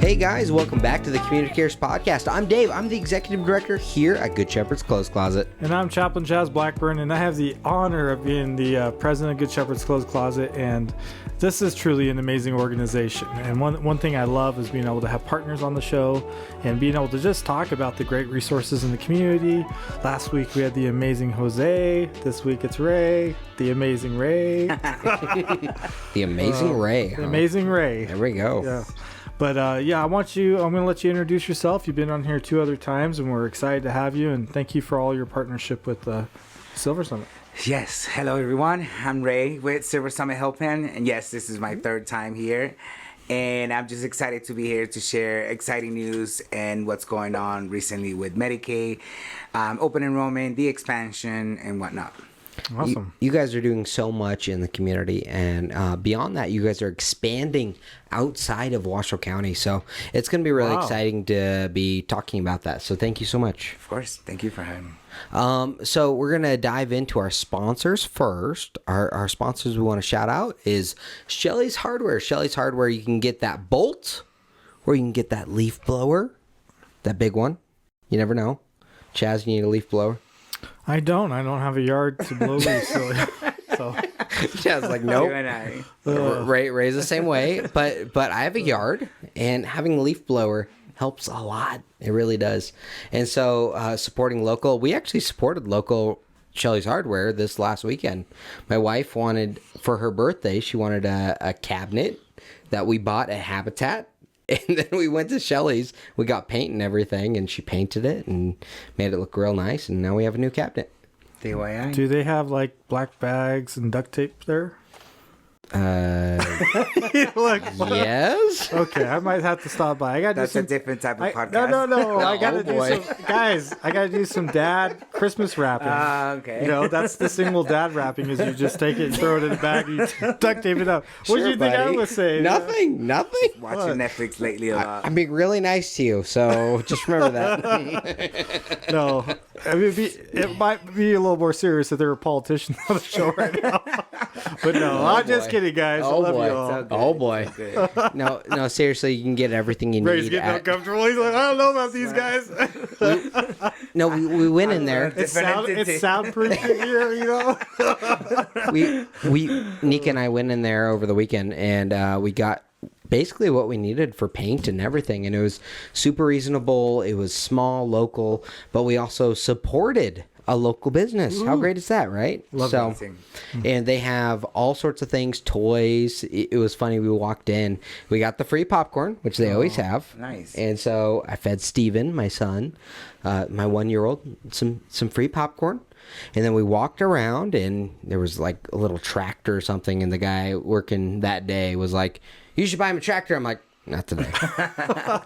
Hey guys, welcome back to the Community Cares Podcast. I'm Dave. I'm the Executive Director here at Good Shepherd's Clothes Closet. And I'm Chaplain Chaz Blackburn, and I have the honor of being the president of Good Shepherd's Clothes Closet, and this is truly an amazing organization. And one thing I love is being able to have partners on the show and being able to just talk about the great resources in the community. Last week we had the amazing Jose. This week it's Ray, the amazing Ray. The amazing Ray. The amazing Ray. There we go. Yeah. But I'm going to let you introduce yourself. You've been on here 2 other times, and we're excited to have you. And thank you for all your partnership with SilverSummit. Yes. Hello, everyone. I'm Ray with SilverSummit Healthplan. And yes, this is my 3rd time here. And I'm just excited to be here to share exciting news and what's going on recently with Medicaid, open enrollment, the expansion, and whatnot. Awesome. You guys are doing so much in the community, and beyond that, you guys are expanding outside of Washoe County. So it's going to be really exciting to be talking about that. So thank you so much. Of course. Thank you for having me. So we're going to dive into our sponsors first. Our sponsors we want to shout out is Shelley's Hardware. Shelley's Hardware, you can get that bolt, or you can get that leaf blower, that big one. You never know. Chaz, you need a leaf blower? I don't have a yard to blow leaves. So Chaz like, nope. Ray's the same way, but I have a yard, and having a leaf blower helps a lot. It really does. And so supporting local, we actually supported local Shelley's Hardware this last weekend. My wife wanted, for her birthday, she wanted a cabinet that we bought at Habitat. And then we went to Shelley's. We got paint and everything, and she painted it and made it look real nice. And now we have a new cabinet. Do they have like black bags and duct tape there? Yes. Okay, I might have to stop by. That's a different type of podcast. No. I gotta do some, guys. I gotta do some dad Christmas wrapping. Okay. You know, that's the single dad wrapping is you just take it and throw it in a bag and you duct tape it up. What do you think I was saying? Nothing. Watching Netflix lately a lot. I'm being really nice to you, so just remember that. No, I mean, it might be a little more serious if there were politicians on the show right now. But no, I'm just kidding, guys. I love you all. Oh boy. No, seriously, you can get everything you need. Ray's getting uncomfortable. He's like, I don't know about these guys. We went in there. It's soundproof in here, you know. Nika and I went in there over the weekend, and we got basically what we needed for paint and everything, and it was super reasonable. It was small, local, but we also supported a local business. Ooh. How great is that, right? Love that. And they have all sorts of things, toys. It was funny. We walked in. We got the free popcorn, which they always have. Nice. And so I fed Steven, my son, my 1-year-old, some free popcorn. And then we walked around, and there was like a little tractor or something. And the guy working that day was like, "You should buy him a tractor." I'm like, "Not today."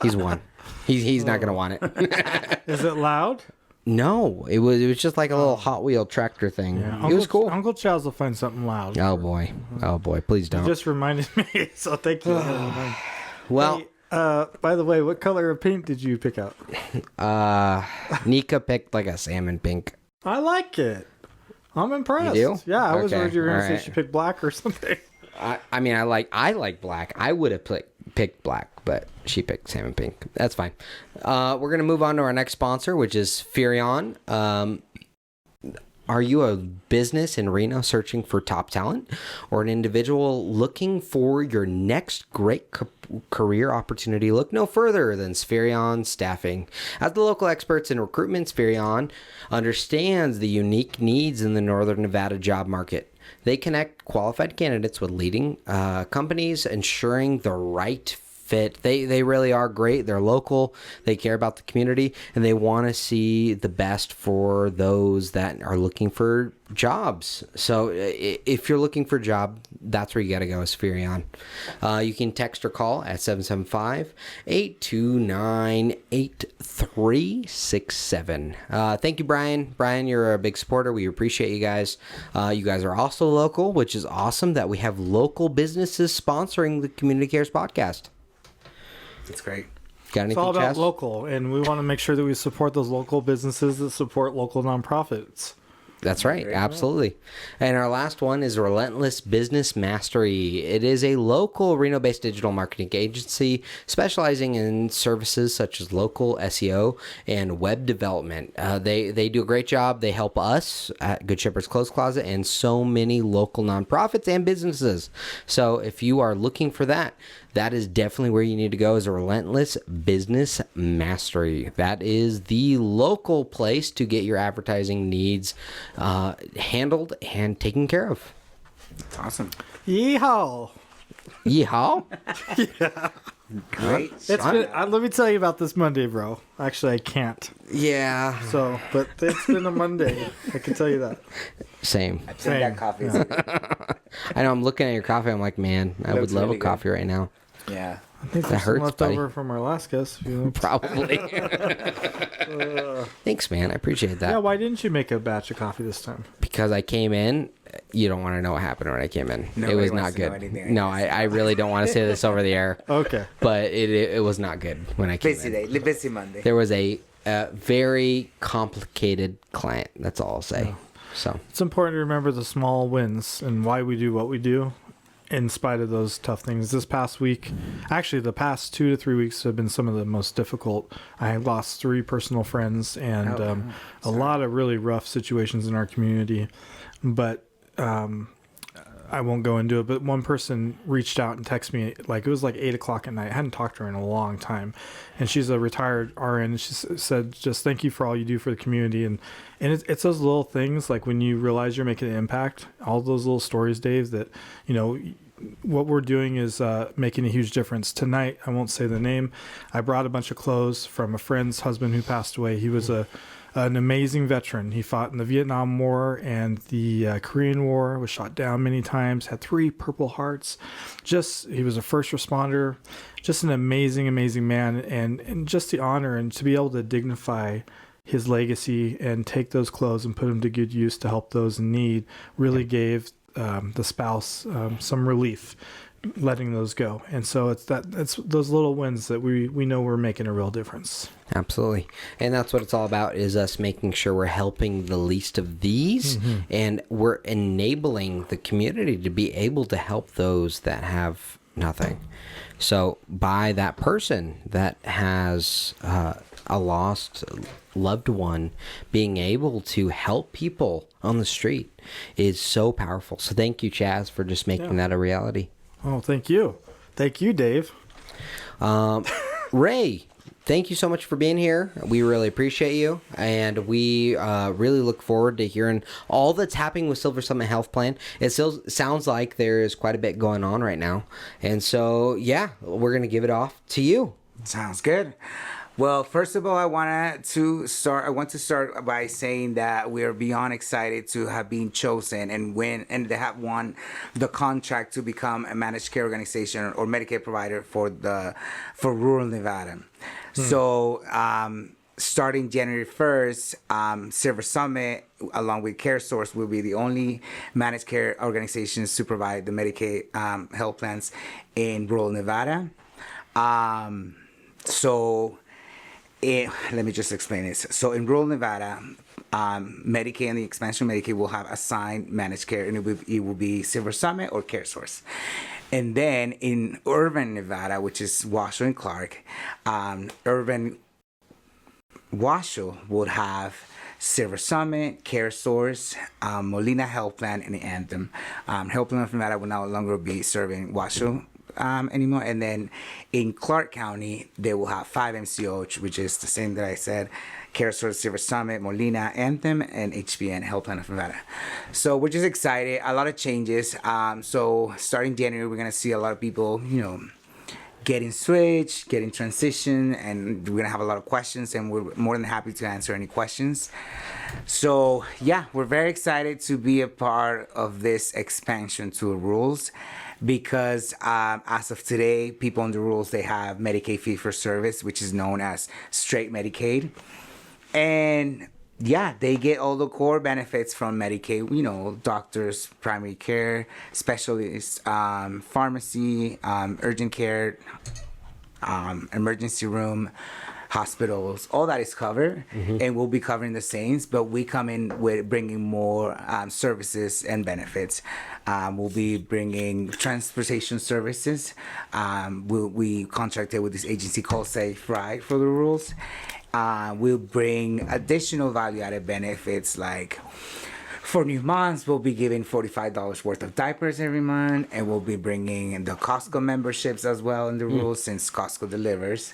He's won. He's not gonna want it. Is it loud? No, it was just like a little Hot Wheel tractor thing. Yeah, it was cool. Uncle Chaz will find something loud. Oh boy, please don't. You just reminded me, so thank you. Well, hey, by the way, what color of paint did you pick out? Nika picked like a salmon pink. I like it. I'm impressed. You do? Yeah, I was worried you were going to say right. she picked black or something. I like black. I would have picked black, but she picked salmon pink. That's fine. We're going to move on to our next sponsor, which is Furion. Are you a business in Reno searching for top talent, or an individual looking for your next great career opportunity? Look no further than Spherion Staffing. As the local experts in recruitment, Spherion understands the unique needs in the Northern Nevada job market. They connect qualified candidates with leading companies, ensuring the right fit. They really are great. They're local. They care about the community, and they want to see the best for those that are looking for jobs. So if you're looking for a job, that's where you got to go, is Furion. You can text or call at 775-829-8367. Thank you, Brian. Brian, you're a big supporter. We appreciate you guys. You guys are also local, which is awesome that we have local businesses sponsoring the Community Cares podcast. That's great. Got anything, It's all about Chaz? local, and we want to make sure that we support those local businesses that support local nonprofits. That's right. Absolutely. And our last one is Relentless Business Mastery. It is a local Reno-based digital marketing agency specializing in services such as local SEO and web development. They do a great job. They help us at Good Shepherd's Clothes Closet and so many local nonprofits and businesses. So if you are looking for that, that is definitely where you need to go, is a Relentless Business Mastery. That is the local place to get your advertising needs handled and taken care of. That's awesome. Yeehaw! Yeehaw! Yeah. Great. Let me tell you about this Monday, bro. Actually, I can't. Yeah. So, but it's been a Monday. I can tell you that. Same. I think that coffee is I know, I'm looking at your coffee. I'm like, man, I would love really a coffee right now. Yeah. I think that hurts, left over from our last guest. Probably. Thanks, man. I appreciate that. Yeah, why didn't you make a batch of coffee this time? Because I came in. You don't want to know what happened when I came in. It was not good. No, I really don't want to say this over the air. Okay. But it was not good when I came in. Busy day. Busy Monday. There was a very complicated client. That's all I'll say. Yeah. So it's important to remember the small wins and why we do what we do in spite of those tough things. This past week, actually the past 2 to 3 weeks have been some of the most difficult. I lost 3 personal friends and a lot of really rough situations in our community. But I won't go into it, but one person reached out and texted me, like it was like 8 o'clock at night. I hadn't talked to her in a long time, and she's a retired RN. And she said, "Just thank you for all you do for the community." And it's those little things, like when you realize you're making an impact. All those little stories, Dave, that what we're doing is making a huge difference. Tonight, I won't say the name. I brought a bunch of clothes from a friend's husband who passed away. He was an amazing veteran. He fought in the Vietnam War and the Korean War, was shot down many times, had 3 Purple Hearts. He was a first responder, just an amazing, amazing man. And just the honor and to be able to dignify his legacy and take those clothes and put them to good use to help those in need really gave the spouse some relief, letting those go. And so it's those little wins that we know we're making a real difference. Absolutely. And that's what it's all about, is us making sure we're helping the least of these, and we're enabling the community to be able to help those that have nothing. So by that person that has a lost loved one, being able to help people on the street is so powerful. So thank you, Chaz, for just making that a reality. Oh, thank you. Thank you, Dave. Ray, thank you so much for being here. We really appreciate you. And we really look forward to hearing all that's happening with SilverSummit Healthplan. It still sounds like there is quite a bit going on right now. And so, yeah, we're going to give it off to you. Sounds good. Well, first of all, I want to start by saying that we are beyond excited to have been chosen and to have won the contract to become a managed care organization or Medicaid provider for rural Nevada. So, starting January 1st, SilverSummit, along with CareSource, will be the only managed care organizations to provide the Medicaid health plans in rural Nevada. Let me just explain this. So in rural Nevada, Medicaid and the expansion of Medicaid will have assigned managed care, and it will be SilverSummit or CareSource. And then in urban Nevada, which is Washoe and Clark, urban Washoe would have SilverSummit, CareSource, Molina Healthplan, and Anthem. Healthplan of Nevada will no longer be serving Washoe anymore. And then in Clark County, they will have 5 MCOs, which is the same that I said: CareSource, SilverSummit, Molina, Anthem, and HPN, Healthplan of Nevada. So we're just excited. A lot of changes. So starting January, we're gonna see a lot of people, getting switched, getting transition, and we're gonna have a lot of questions, and we're more than happy to answer any questions. So yeah, we're very excited to be a part of this expansion to rules, because as of today, people in the rules, they have Medicaid fee-for-service, which is known as straight Medicaid. And yeah, they get all the core benefits from Medicaid, doctors, primary care, specialists, pharmacy, urgent care, emergency room, hospitals, all that is covered, and we'll be covering the same. But we come in with bringing more services and benefits. We'll be bringing transportation services. We contracted with this agency called Safe Ride for the rules. We'll bring additional value-added benefits like for new moms, we'll be giving $45 worth of diapers every month, and we'll be bringing the Costco memberships as well in the rules since Costco delivers.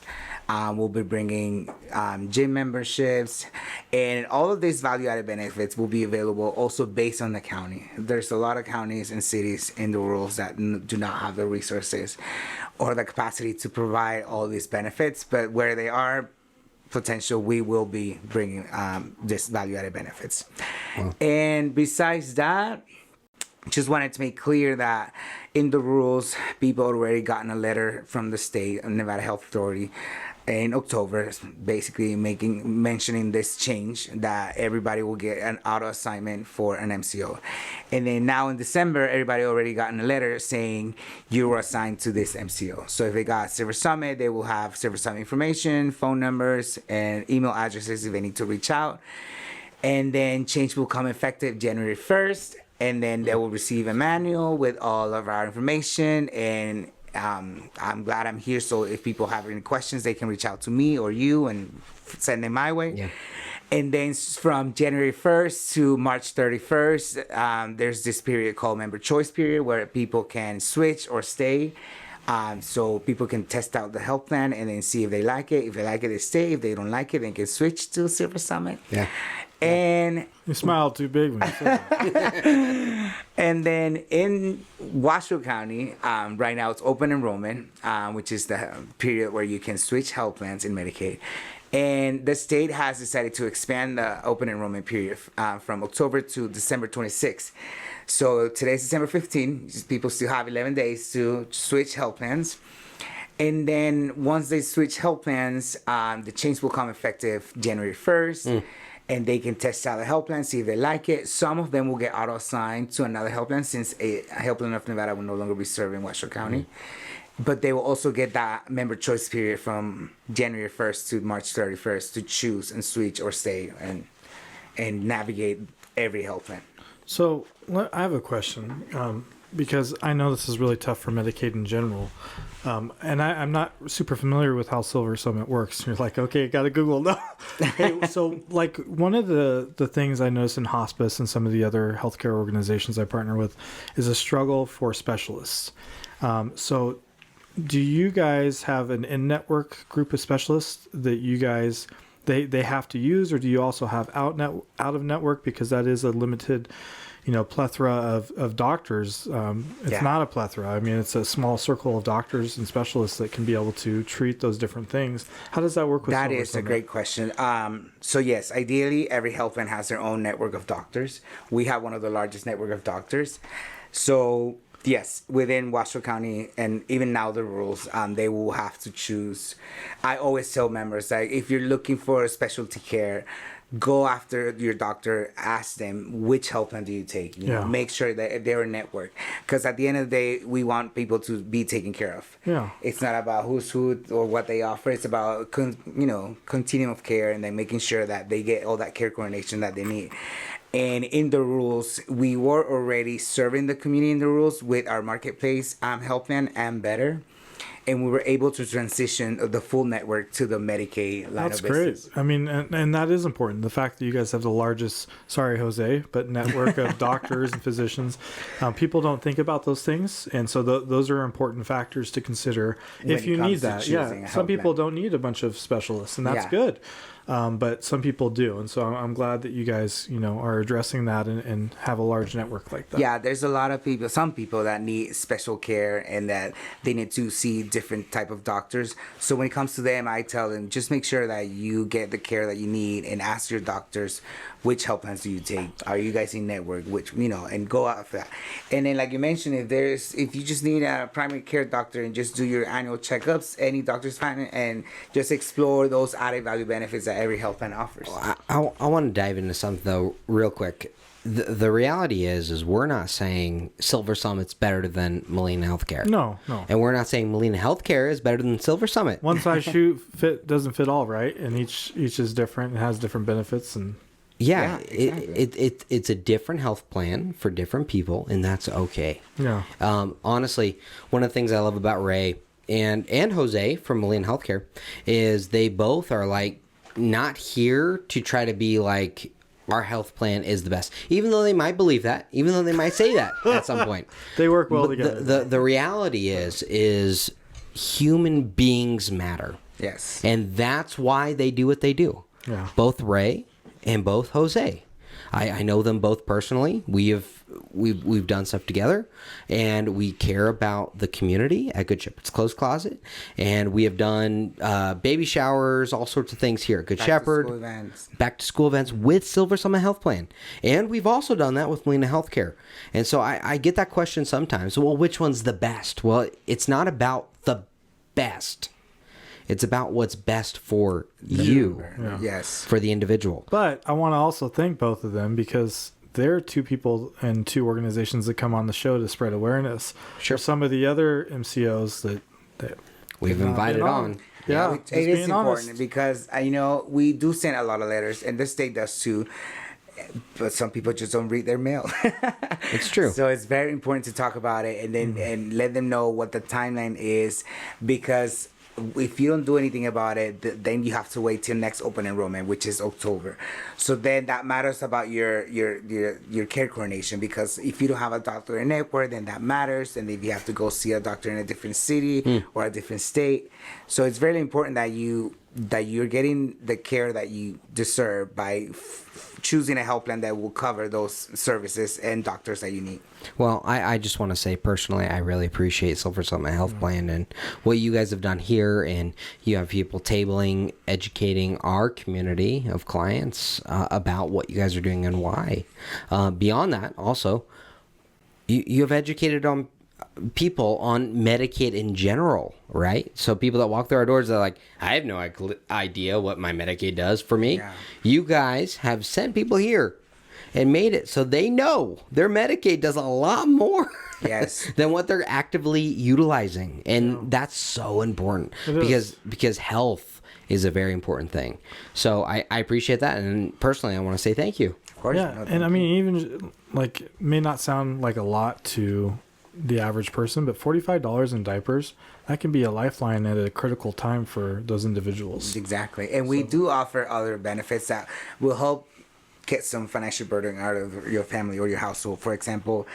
We'll be bringing gym memberships, and all of these value-added benefits will be available also based on the county. There's a lot of counties and cities in the rules that do not have the resources or the capacity to provide all these benefits, but where they are potential, we will be bringing this value-added benefits. Wow. And besides that, just wanted to make clear that in the rules, people already gotten a letter from the state, Nevada Health Authority, in October, basically mentioning this change that everybody will get an auto assignment for an MCO. And then now in December, everybody already gotten a letter saying you were assigned to this MCO. So if they got SilverSummit, they will have SilverSummit information, phone numbers, and email addresses if they need to reach out. And then change will come effective January 1st. And then they will receive a manual with all of our information. And I'm glad I'm here, so if people have any questions, they can reach out to me or you and send them my way. Yeah. And then from January 1st to March 31st, there's this period called member choice period where people can switch or stay. So people can test out the health plan and then see if they like it. If they like it, they stay. If they don't like it, they can switch to SilverSummit. Yeah. And you smiled too big when you said that. And then in Washoe County, right now it's open enrollment, which is the period where you can switch health plans in Medicaid. And the state has decided to expand the open enrollment period from October to December 26th. So today's December 15th. People still have 11 days to switch health plans. And then once they switch health plans, the change will come effective January 1st. And they can test out the health plan, see if they like it. Some of them will get auto-assigned to another health plan since a health plan of Nevada will no longer be serving Washoe County. But they will also get that member choice period from January 1st to March 31st to choose and switch or stay and navigate every health plan. So I have a question because I know this is really tough for Medicaid in general. And I'm not super familiar with how SilverSummit works. You're like, okay, got to Google. No. Hey, so like one of the things I notice in hospice and some of the other healthcare organizations I partner with is a struggle for specialists. So do you guys have an in-network group of specialists that you guys, they have to use, or do you also have out of network, because that is a limited plethora of doctors. It's not a plethora. I mean, it's a small circle of doctors and specialists that can be able to treat those different things. How does that work with that? Is a great question. So yes, ideally, every health plan has their own network of doctors. We have one of the largest network of doctors. So yes, within Washoe County, and even now the rules, they will have to choose. I always tell members that if you're looking for specialty care, go after your doctor, ask them which health plan do you take. Make sure that they're a network, because at the end of the day, we want people to be taken care of. Yeah, it's not about who's who or what they offer. It's about continuum of care, and then making sure that they get all that care coordination that they need. And in the rules, we were already serving the community in the rules with our marketplace health plan and better. And we were able to transition the full network to the Medicaid line of business. That's great. I mean, and that is important. The fact that you guys have the largest, sorry, Jose, but network of doctors and physicians. People don't think about those things. And so those are important factors to consider if you need that. Yeah. Some people don't need a bunch of specialists, and that's good. But some people do. And so I'm glad that you guys, are addressing that and have a large network like that. Yeah, there's a lot of people, some people that need special care and that they need to see different type of doctors. So when it comes to them, I tell them, just make sure that you get the care that you need and ask your doctors, which health plans do you take? Are you guys in network? Which, and go out for that. And then, like you mentioned, if you just need a primary care doctor and just do your annual checkups, any doctor's fine, and just explore those added value benefits that every health plan offers. I want to dive into something though, real quick. the reality is we're not saying Silver Summit's better than Molina Healthcare. No. And we're not saying Molina Healthcare is better than Silver Summit. One size doesn't fit all, right? And each is different and has different benefits. And yeah, exactly. it's a different health plan for different people, and that's okay. yeah, Honestly, one of the things I love about Ray and Jose from Molina Healthcare is they both are like not here to try to be like our health plan is the best, even though they might believe that, even though they might say that at some point. they work well But together. the reality is human beings matter. Yes. And that's why they do what they do. Yeah. Both Ray and both Jose. I know them both personally. We've done stuff together, and we care about the community at Good Shepherd's Clothes Closet, and we have done baby showers, all sorts of things here at Good Shepherd, back to school events with SilverSummit Healthplan, and we've also done that with Molina Healthcare. And so I get that question sometimes. Well, which one's the best? Well, it's not about the best. It's about what's best for you, Yes. for the individual. But I want to also thank both of them because they're two people and two organizations that come on the show to spread awareness. Sure. For some of the other MCOs that We've invited on. Yeah, it just is being important honest. because we do send a lot of letters, and the state does too. But some people just don't read their mail. It's true. So it's very important to talk about it and then and let them know what the timeline is, because if you don't do anything about it, then you have to wait till next open enrollment, which is October. So then that matters about your care coordination, because if you don't have a doctor in network, then that matters. And if you have to go see a doctor in a different city or a different state, so it's very important that you're getting the care that you deserve by choosing a health plan that will cover those services and doctors that you need. Well, I just want to say personally, I really appreciate SilverSummit Healthplan and what you guys have done here. And you have people tabling, educating our community of clients about what you guys are doing and why. Beyond that, also, you have educated on people on Medicaid in general, right? So people that walk through our doors, they're like, I have no idea what my Medicaid does for me. Yeah. You guys have sent people here and made it so they know their Medicaid does a lot more Yes. than what they're actively utilizing. And that's so important because health is a very important thing. So I appreciate that. And personally, I want to say thank you. Of course. Yeah, and I mean, even like it may not sound like a lot to the average person, but $45 in diapers, that can be a lifeline at a critical time for those individuals. Exactly. And we do offer other benefits that will help get some financial burden out of your family or your household. For example,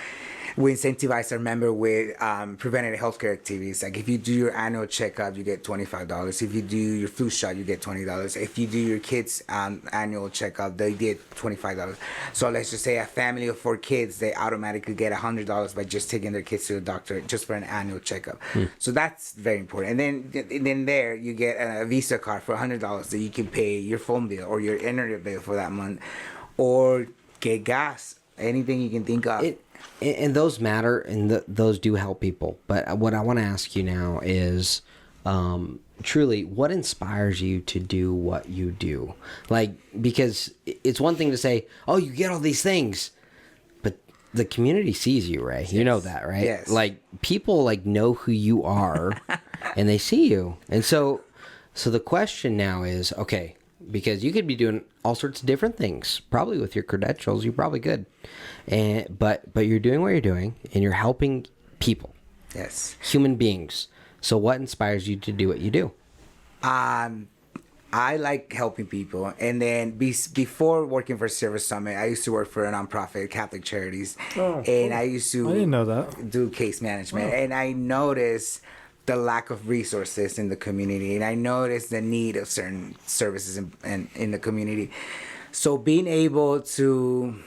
we incentivize our member with preventative healthcare activities. Like if you do your annual checkup, you get $25. If you do your flu shot, you get $20. If you do your kids' annual checkup, they get $25. So let's just say a family of 4 kids, they automatically get $100 by just taking their kids to the doctor just for an annual checkup. So that's very important. And then there you get a Visa card for $100 that you can pay your phone bill or your internet bill for that month, or get gas, anything you can think of. And those matter, and those do help people. But what I want to ask you now is, truly, what inspires you to do what you do? Like, because it's one thing to say, oh, you get all these things, but the community sees you, right? Yes. You know that, right? Yes. Like, people, like, know who you are, and they see you. And so the question now is, okay, because you could be doing all sorts of different things, probably with your credentials, you're probably good, but you're doing what you're doing, and you're helping people, Yes. human beings. So what inspires you to do what you do? I like helping people, and then before working for SilverSummit, I used to work for a nonprofit Catholic Charities, and I used to I didn't know that. do case management, and I noticed the lack of resources in the community, and I noticed the need of certain services in the community. So being able to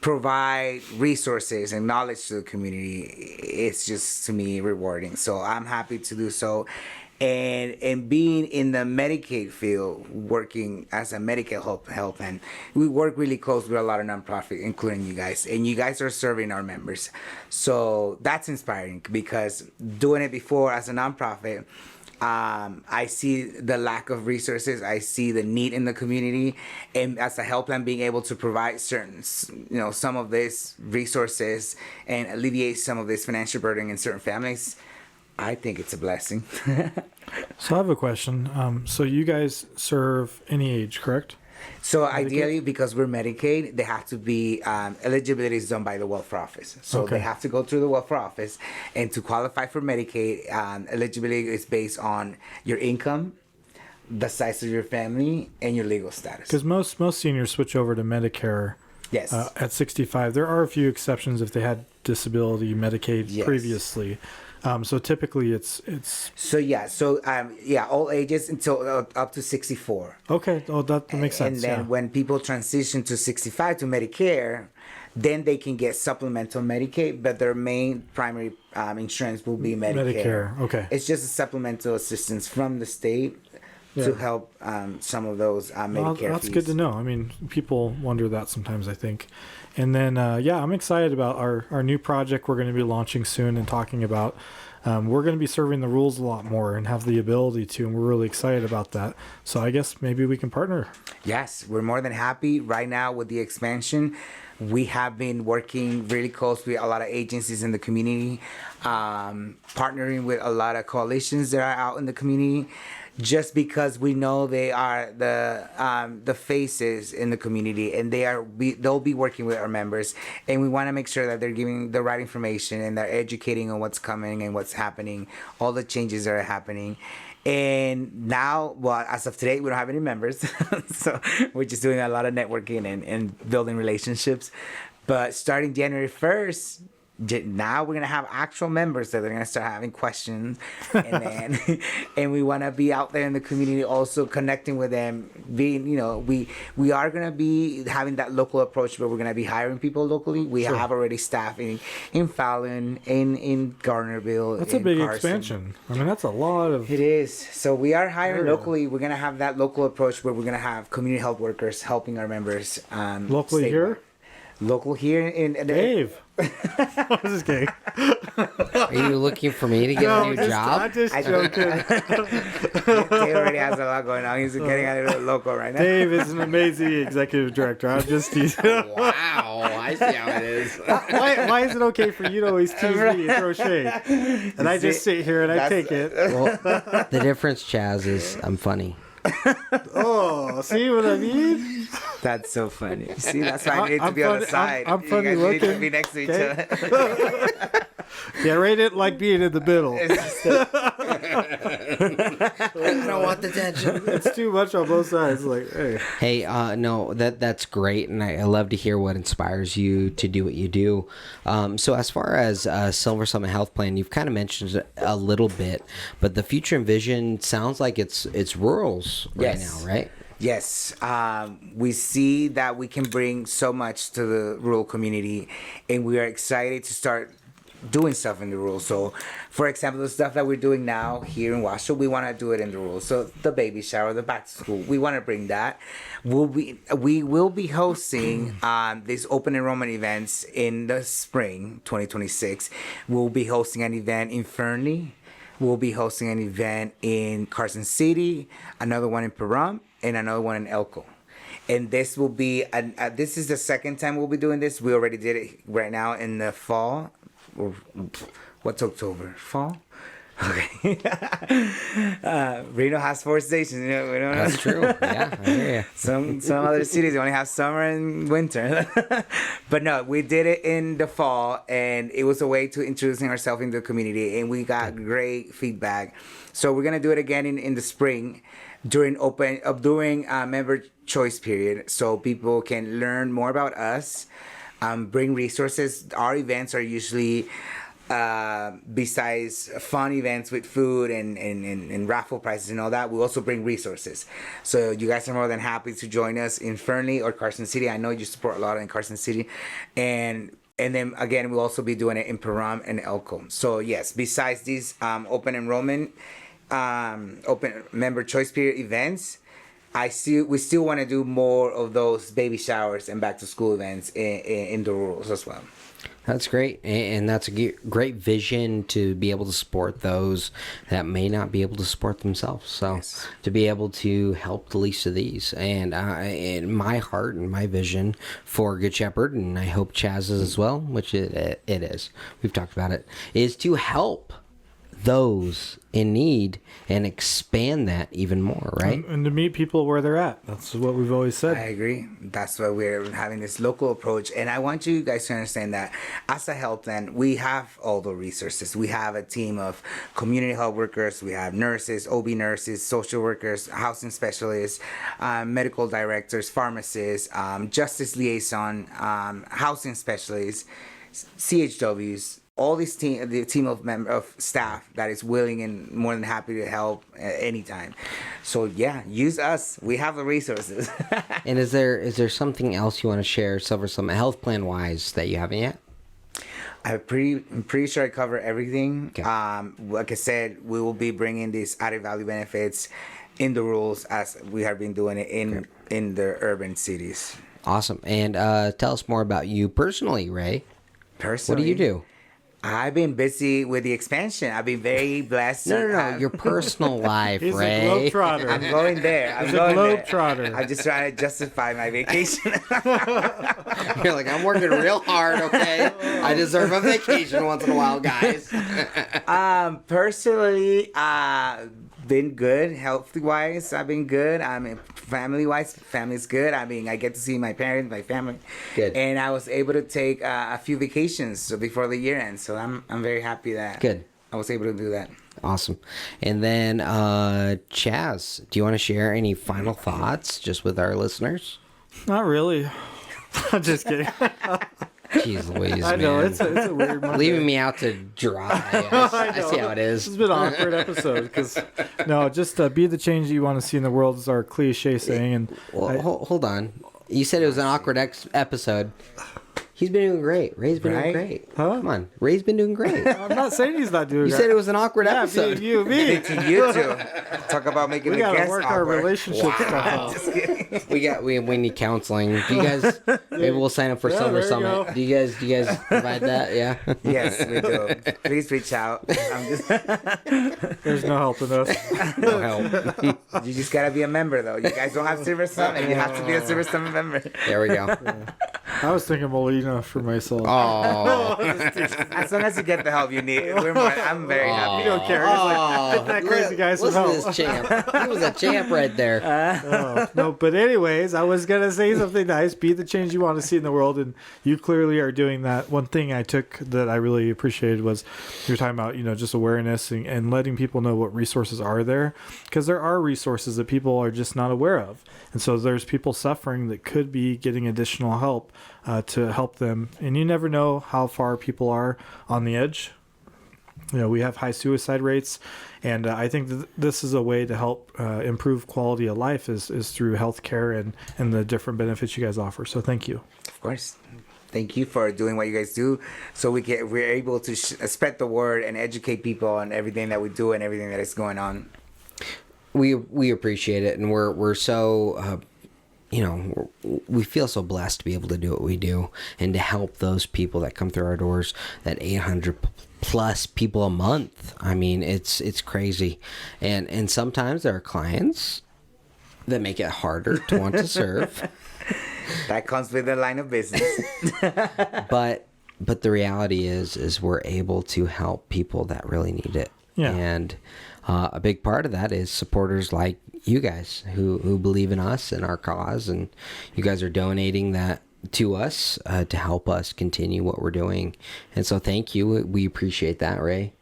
provide resources and knowledge to the community, it's just, to me, rewarding. So I'm happy to do so. And being in the Medicaid field, working as a Medicaid health, and we work really close with a lot of nonprofits, including you guys, and you guys are serving our members. So that's inspiring, because doing it before as a nonprofit, I see the lack of resources. I see the need in the community, and as a health plan, being able to provide certain, some of these resources and alleviate some of this financial burden in certain families, I think it's a blessing. So I have a question. So you guys serve any age, correct? So Medicaid? ideally, because we're Medicaid, they have to be eligibility is done by the welfare office. So Okay. they have to go through the welfare office, and to qualify for Medicaid, eligibility is based on your income, the size of your family, and your legal status. Because most seniors switch over to Medicare Yes. at 65. There are a few exceptions if they had disability Medicaid Yes. previously. So typically it's all ages until up to 64. okay. Oh, that makes sense. And then when people transition to 65 to Medicare, then they can get supplemental Medicaid, but their main primary insurance will be Medicare. Okay. It's just a supplemental assistance from the state to help some of those Medicare that's fees. good to know. I mean, people wonder that sometimes, I think. And then, I'm excited about our new project we're going to be launching soon and talking about. We're going to be serving the rules a lot more and have the ability to, and we're really excited about that. So I guess maybe we can partner. Yes, we're more than happy right now with the expansion. We have been working really close with a lot of agencies in the community, partnering with a lot of coalitions that are out in the community, just because we know they are the faces in the community, and they'll be working with our members, and we want to make sure that they're giving the right information and they're educating on what's coming and what's happening, all the changes that are happening. And now, well, as of today, we don't have any members, so we're just doing a lot of networking and building relationships. But starting January 1st, now we're gonna have actual members that are gonna start having questions, and then and we want to be out there in the community also connecting with them. Being, we are gonna be having that local approach where we're gonna be hiring people locally. We have already staff in Fallon, in Garnerville. That's a in big Carson. expansion. I mean, that's a lot of. It is. So we are hiring Area. locally. We're gonna have that local approach where we're gonna have community health workers helping our members. Locally statewide. here? Local here in Dave. I was just kidding. Are you looking for me to get a new I'm job? just joking. Dave already has a lot going on. He's getting a little local right now. Dave is an amazing executive director. I'm just teasing. Wow, I see how it is. Why is it okay for you to always tease me and throw shade? And I just sit here and I take it. Well, the difference, Chaz, is I'm funny. Oh, see what I mean? That's so funny. See, that's why I need to I'm be on the funny- side. I'm funny you guys need to looking. be next to each Okay. other. Yeah, Ray didn't like being in the middle. I don't want the tension. It's too much on both sides. Like, hey. Hey, no, that's great, and I love to hear what inspires you to do what you do. So as far as Silver Summit Health Plan, you've kind of mentioned it a little bit, but the future and vision sounds like it's rurals right Yes. now, right? Yes, we see that we can bring so much to the rural community, and we are excited to start doing stuff in the rural. So, for example, the stuff that we're doing now here in Washoe, we want to do it in the rural. So, the baby shower, the back to school, we want to bring that. We will be hosting these open enrollment events in the spring 2026. We'll be hosting an event in Fernley. We'll be hosting an event in Carson City, another one in Pahrump, and another one in Elko. And this will be, this is the second time we'll be doing this. We already did it right now in the fall. What's October? Fall? Okay. Reno has 4 stations. We don't That's true. Yeah, I hear you. Some other cities only have summer and winter. But no, we did it in the fall, and it was a way to introducing ourselves in the community, and we got great feedback. So we're gonna do it again in the spring during member choice period, so people can learn more about us, bring resources. Our events are usually besides fun events with food and raffle prizes and all that, we also bring resources. So you guys are more than happy to join us in Fernley or Carson City. I know you support a lot in Carson City, and then again we'll also be doing it in Pahrump and Elko. So yes, besides these open enrollment, open member choice period events, we still want to do more of those baby showers and back to school events in the rurals as well. That's great, and that's a great vision to be able to support those that may not be able to support themselves. So Yes. to be able to help the least of these, and in my heart and my vision for Good Shepherd, and I hope Chaz's as well, which it is. We've talked about it, is to help those in need and expand that even more, right? And to meet people where they're at. That's what we've always I said. agree. That's why we're having this local approach. And I want you guys to understand that as a health plan, we have all the resources. We have a team of community health workers. We have nurses, OB nurses, social workers, housing specialists, medical directors, pharmacists, justice liaison, housing specialists, CHWs. All this team, the team of staff that is willing and more than happy to help at any time. So yeah, use us. We have the resources. And is there something else you want to share, SilverSummit Health Plan wise, that you haven't yet? I'm pretty sure I cover everything. Okay. Like I said, we will be bringing these added value benefits in the rules as we have been doing it in the urban cities. Awesome. And tell us more about you personally, Ray. Personally, What do you do? I've been busy with the expansion. I've been very blessed. No. Your personal life, He's Ray. a globetrotter. I'm going there. He's a globetrotter. I'm just trying to justify my vacation. You're like, I'm working real hard, okay? I deserve a vacation once in a while, guys. Personally, been good. Health wise, I've been good. Family wise, family's good. I mean, I get to see my parents, my family. Good. And I was able to take a few vacations before the year end. So I'm very happy that Good. I was able to do that. Awesome. And then, Chaz, do you want to share any final thoughts just with our listeners? Not really. I'm just kidding. Jeez Louise, I know, man. it's a weird Monday. Leaving me out to dry. I see how it It's is. been an awkward episode because just be the change that you want to see in the world is our cliche saying. And Well, hold on. You said it was an awkward episode. He's been doing great. Ray's been doing Right? great. Huh? Come on. Ray's been doing great. I'm not saying he's not doing You that. said it was an awkward Yeah, episode. me. To you two, talk about making We the gotta guests work our awkward. relationship stuff out. Just kidding. We need counseling. Do you guys maybe we'll sign up for Yeah, Silver there you Summit. go. Do you guys provide that? Yeah. Yes, we do. Please reach out. I'm just, There's no helping us. No help. you just gotta be a member though. You guys don't have Silver Summit. You have to be a Silver Summit member. There we go. I was thinking Molina for myself. Oh. As long as you get the help you need, I'm very happy. You don't care. He's like, get that crazy guy some Listen to help. this champ. He was a champ right there. No, but anyways, I was gonna say something nice. Be the change you want to see in the world, and you clearly are doing that. One thing I took that I really appreciated was you were talking about, just awareness and letting people know what resources are there, because there are resources that people are just not aware of, and so there's people suffering that could be getting additional help to help them, and you never know how far people are on the edge. We have high suicide rates, and I think that this is a way to help improve quality of life is through healthcare and the different benefits you guys offer. So thank you. Of course. Thank you for doing what you guys do, so we're able to spread the word and educate people on everything that we do and everything that is going on. We appreciate it, and we're so we feel so blessed to be able to do what we do and to help those people that come through our doors, that 800 plus people a month. I mean, it's crazy. And sometimes there are clients that make it harder to want to serve. That comes with the line of business. But the reality is we're able to help people that really need it. Yeah. And a big part of that is supporters like you guys who believe in us and our cause, and you guys are donating that to us to help us continue what we're doing. And so thank you. We appreciate that, Ray.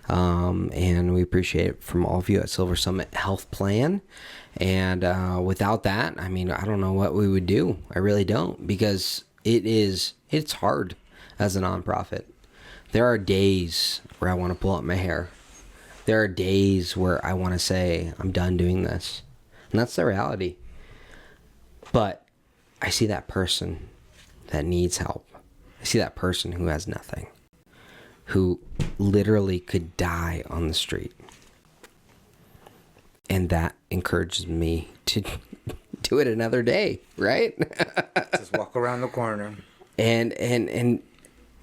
And we appreciate it from all of you at SilverSummit Healthplan. And without that, I mean, I don't know what we would do. I really don't, because it's hard as a nonprofit. There are days where I want to pull up my hair. There are days where I want to say, I'm done doing this. And that's the reality. But I see that person that needs help. I see that person who has nothing, who literally could die on the street. And that encourages me to do it another day, right? Just walk around the corner. And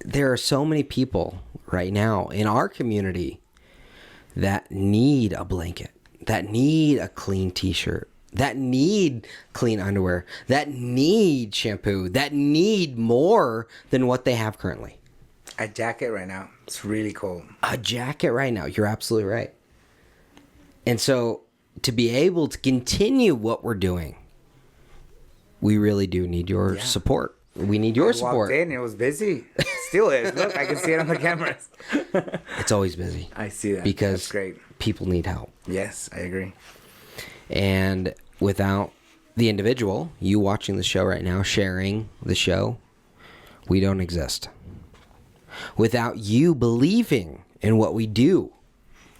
there are so many people right now in our community that need a blanket, that need a clean t-shirt, that need clean underwear, that need shampoo, that need more than what they have currently. A jacket right now. It's really cold. A jacket right now. You're absolutely right. And so to be able to continue what we're doing, we really do need your support. We need your support. I walked in, it was busy. Still is. Look, I can see it on the cameras. It's always busy. I see that. Because that's great. People need help. Yes, I agree. And without the individual, you watching the show right now, sharing the show, we don't exist. Without you believing in what we do,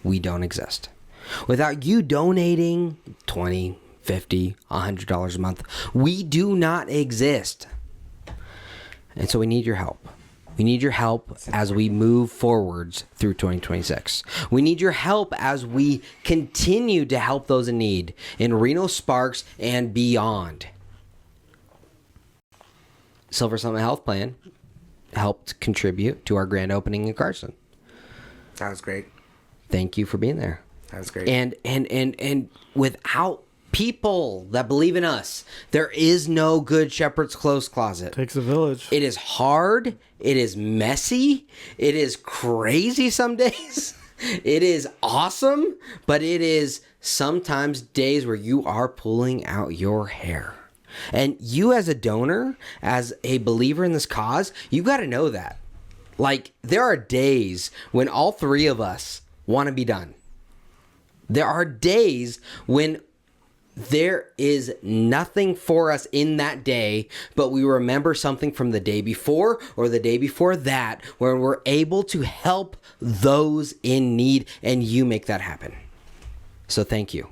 we don't exist. Without you donating $20, $50, $100 a month, we do not exist. And so we need your help. We need your help as we move forwards through 2026. We need your help as we continue to help those in need in Reno Sparks and beyond. SilverSummit Healthplan helped contribute to our grand opening in Carson. That was great. Thank you for being there. That was great. And without people that believe in us, there is no Good Shepherd's Clothes Closet. Takes a village. It is hard. It is messy. It is crazy some days. It is awesome, but it is sometimes days where you are pulling out your hair. And you as a donor, as a believer in this cause, you got to know that. Like, there are days when all three of us want to be done. There are days when there is nothing for us in that day, but we remember something from the day before or the day before that, where we're able to help those in need, and you make that happen. So thank you.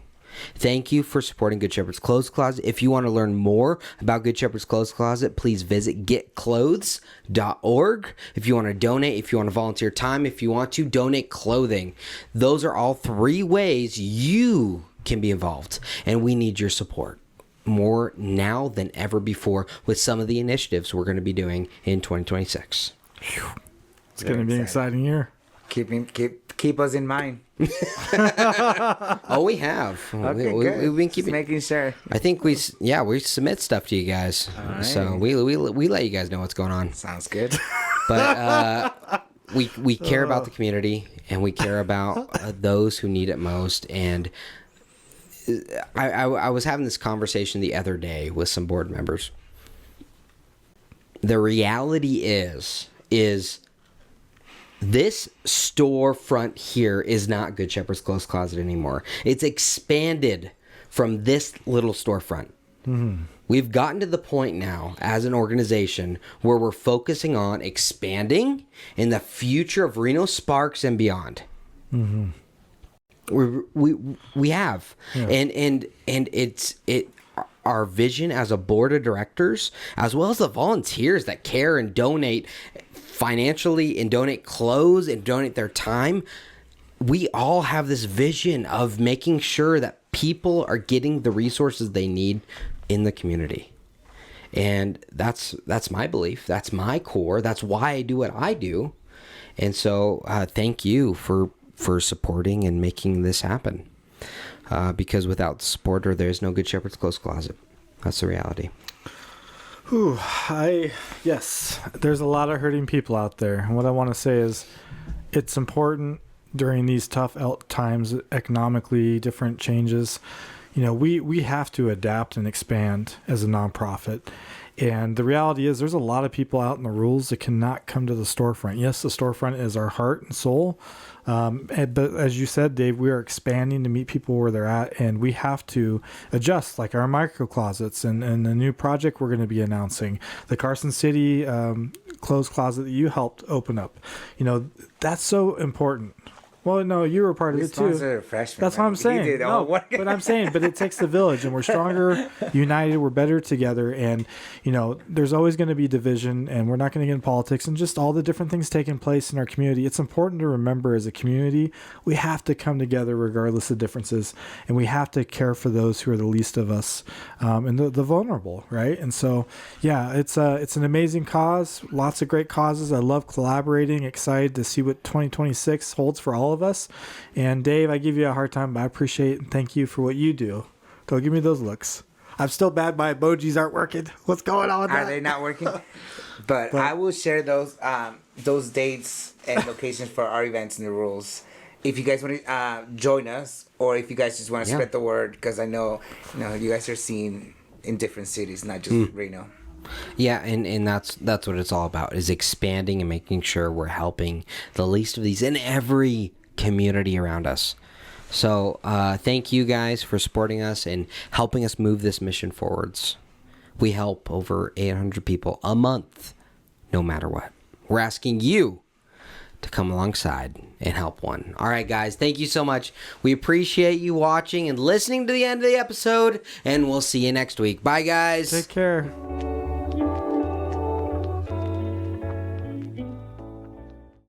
Thank you for supporting Good Shepherd's Clothes Closet. If you want to learn more about Good Shepherd's Clothes Closet, please visit getclothes.org. If you want to donate, if you want to volunteer time, if you want to donate clothing, those are all three ways you can be involved, and we need your support more now than ever before with some of the initiatives we're going to be doing in 2026 It's going to be an exciting year. Keep us in mind. Oh, we have. Okay, We've been Just keeping. making sure. I think we submit stuff to you guys, so we let you guys know what's going on. Sounds good. But we care about the community, and we care about those who need it most. And I was having this conversation the other day with some board members. The reality is this storefront here is not Good Shepherd's Clothes Closet anymore. It's expanded from this little storefront. Mm-hmm. We've gotten to the point now as an organization where we're focusing on expanding in the future of Reno Sparks and beyond. Mm-hmm. We have, yeah. and it's our vision as a board of directors, as well as the volunteers that care and donate financially and donate clothes and donate their time. We all have this vision of making sure that people are getting the resources they need in the community. And that's my belief. That's my core. That's why I do what I do. And so thank you for supporting and making this happen. Because without the supporter, there's no Good Shepherd's Clothes Closet. That's the reality. Yes, there's a lot of hurting people out there. And what I want to say is it's important during these tough times, economically, different changes. We have to adapt and expand as a nonprofit. And the reality is there's a lot of people out in the rules that cannot come to the storefront. Yes, the storefront is our heart and soul. But as you said, Dave, we are expanding to meet people where they're at, and we have to adjust, like our micro closets and the new project we're going to be announcing, the Carson City clothes closet that you helped open up. That's so important. Well, no, you were part of We it too. sponsored a freshman. That's what I'm man. saying. He did No, all work. but I'm saying, but it takes the village, and we're stronger, united. We're better together, and there's always going to be division, and we're not going to get in politics and just all the different things taking place in our community. It's important to remember, as a community, we have to come together regardless of differences, and we have to care for those who are the least of us, and the vulnerable, right? And so, yeah, it's an amazing cause. Lots of great causes. I love collaborating. Excited to see what 2026 holds for all of us. And Dave, I give you a hard time, but I appreciate and thank you for what you do. Don't give me those looks. I'm still bad. My emojis aren't working. What's going on with Are that? they not working? But I will share those dates and locations for our events and the rules. If you guys want to join us, or if you guys just want to spread the word, because I know you guys are seen in different cities, not just Reno. Yeah, and that's what it's all about, is expanding and making sure we're helping the least of these in every community around us. So thank you guys for supporting us and helping us move this mission forwards. We help over 800 people a month, no matter what. We're asking you to come alongside and help one. All right, guys, thank you so much. We appreciate you watching and listening to the end of the episode, and we'll see you next week. Bye, guys. Take care.